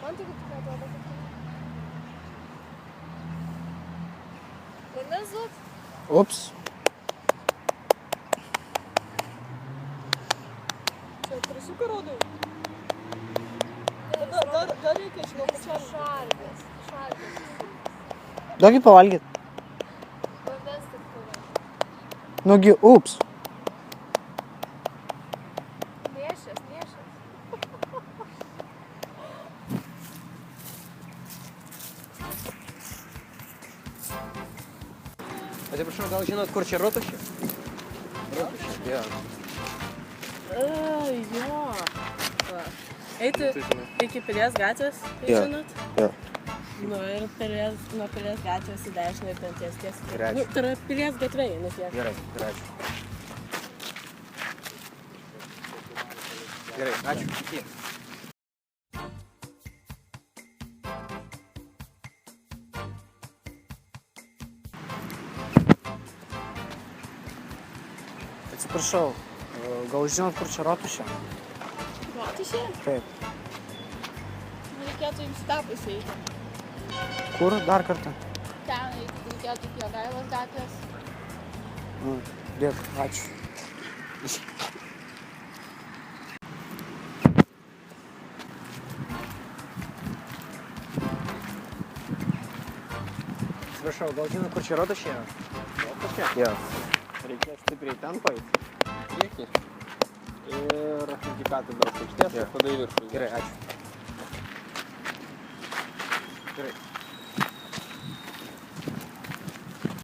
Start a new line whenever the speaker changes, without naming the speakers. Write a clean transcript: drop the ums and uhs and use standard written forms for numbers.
Man tai kaip atrodo, kad vandens duot?
Ups.
Čia prisuka rodau. Dar reikia žinau,
Šarkės.
Duokit pavalgyt.
Vandens tik turi.
Nugi, ups.
Nešęs.
Atsiprašau, gal žinot, kur čia Rotušė? Rotušė, jo.
Jo. Eiti iki Pilies gatvės, tai
Jo.
žinot?
Jo.
Nu ir nuo Pilies gatvės į dešinę ir ten ties.
Gerai.
Nu, tai yra Pilies gatvė, nes jie.
Gerai. Gerai, ačiū. Iki.
Atsiprašau, gal žinot, kur čia Rotušė?
Rotušė?
Taip.
Reikėtų jums tą pusę eiti.
Kur? Dar kartą.
Ten eiti, reikėtų iki Jogailos gatvės.
Dėkui, ačiū.
Atsiprašau, gal žinot, kur čia Rotušė? Rotušė? Jo. Reikės stipriai ten paeiti. Priekį. Ir iki katedros aikštės, ir tada į viršų. Gerai, ačiū. Gerai.